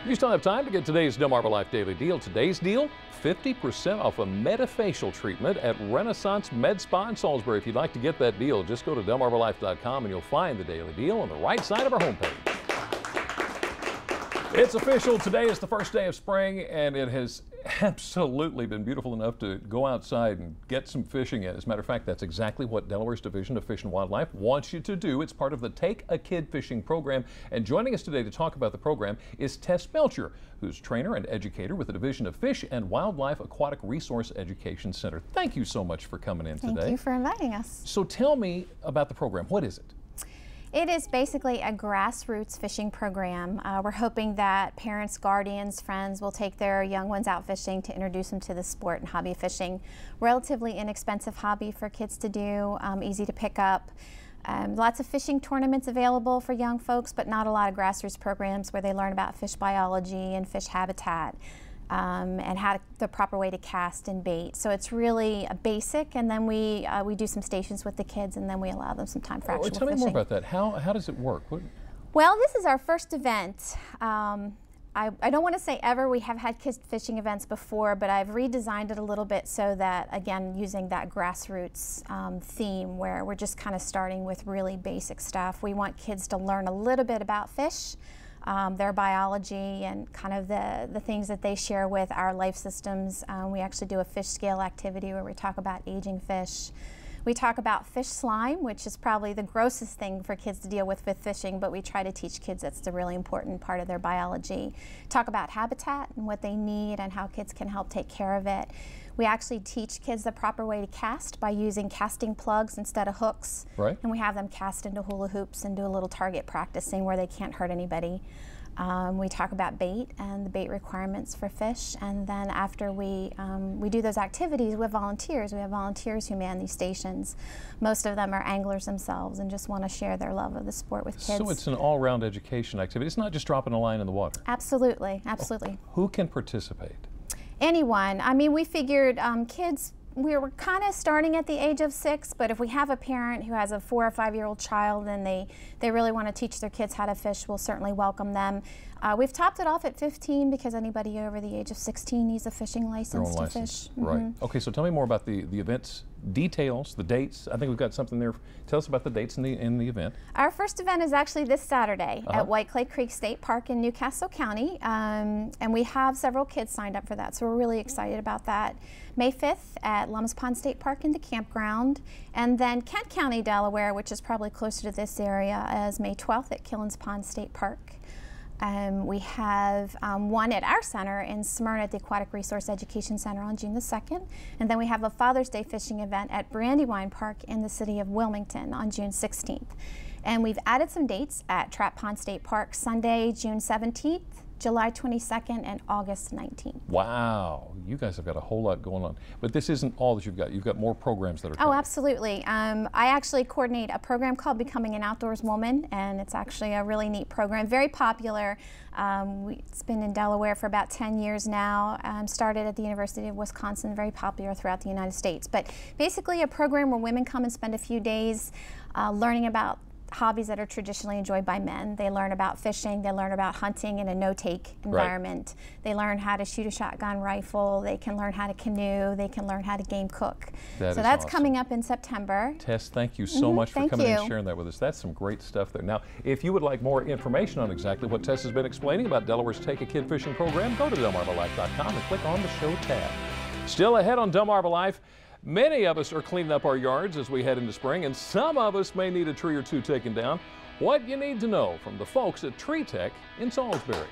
You still have time to get today's Delmarva Life Daily Deal. Today's deal, 50% off a Metafacial treatment at Renaissance Med Spa in Salisbury. If you'd like to get that deal, just go to delmarvalife.com and you'll find the Daily Deal on the right side of our homepage. It's official. Today is the first day of spring, and it has absolutely been beautiful enough to go outside and get some fishing in. As a matter of fact, that's exactly what Delaware's Division of Fish and Wildlife wants you to do. It's part of the Take a Kid Fishing program. And joining us today to talk about the program is Tess Melcher, who's trainer and educator with the Division of Fish and Wildlife Aquatic Resource Education Center. Thank you so much for coming in today. Thank you for inviting us. So tell me about the program. What is it? It is basically a grassroots fishing program. We're hoping that parents, guardians, friends will take their young ones out fishing to introduce them to the sport and hobby fishing. Relatively inexpensive hobby for kids to do, easy to pick up. Lots of fishing tournaments available for young folks, but not a lot of grassroots programs where they learn about fish biology and fish habitat. And the proper way to cast and bait. So it's really a basic, and then we do some stations with the kids, and then we allow them some time for actual fishing. Tell me more about that. How does it work? Well, this is our first event. I don't want to say ever. We have had kids fishing events before, but I've redesigned it a little bit so that, again, using that grassroots theme where we're just kind of starting with really basic stuff. We want kids to learn a little bit about fish, their biology, and kind of the things that they share with our life systems. We actually do a fish scale activity where we talk about aging fish. We talk about fish slime, which is probably the grossest thing for kids to deal with fishing, but we try to teach kids that's the really important part of their biology. Talk about habitat and what they need and how kids can help take care of it. We actually teach kids the proper way to cast by using casting plugs instead of hooks. Right. And we have them cast into hula hoops and do a little target practicing where they can't hurt anybody. We talk about bait and the bait requirements for fish, and then after we do those activities, we have volunteers. We have volunteers who man these stations. Most of them are anglers themselves and just want to share their love of the sport with kids. So it's an all-round education activity. It's not just dropping a line in the water. Absolutely, absolutely. Who can participate? Anyone. I mean, we figured kids, we were kind of starting at the age of 6, but if we have a parent who has a 4 or 5-year-old child and they really want to teach their kids how to fish, we'll certainly welcome them. We've topped it off at 15 because anybody over the age of 16 needs a fishing license to fish. Right. Okay, so tell me more about the event's details, the dates. I think we've got something there. Tell us about the dates in the event. Our first event is actually this Saturday at White Clay Creek State Park in Newcastle County, and we have several kids signed up for that, so we're really excited about that. May 5th at Lum's Pond State Park in the campground, and then Kent County, Delaware, which is probably closer to this area, is May 12th at Killens Pond State Park. We have one at our center in Smyrna at the Aquatic Resource Education Center on June the 2nd. And then we have a Father's Day fishing event at Brandywine Park in the city of Wilmington on June 16th. And we've added some dates at Trap Pond State Park, Sunday, June 17th, July 22nd, and August 19th. Wow, you guys have got a whole lot going on. But this isn't all that you've got. You've got more programs that are coming. Oh, absolutely. I actually coordinate a program called Becoming an Outdoors Woman, and it's actually a really neat program, very popular. It's been in Delaware for about 10 years now. Started at the University of Wisconsin, very popular throughout the United States. But basically a program where women come and spend a few days learning about hobbies that are traditionally enjoyed by men. They learn about fishing, they learn about hunting in a no-take environment. Right. They learn how to shoot a shotgun rifle, they can learn how to canoe, they can learn how to game cook. So that's awesome. Coming up in September. Tess, thank you so much for coming in and sharing that with us. That's some great stuff there. Now, if you would like more information on exactly what Tess has been explaining about Delaware's Take a Kid Fishing program, go to delmarvalife.com and click on the show tab. Still ahead on Delmarva Life, many of us are cleaning up our yards as we head into spring, and some of us may need a tree or two taken down. What you need to know from the folks at Tree Tech in Salisbury.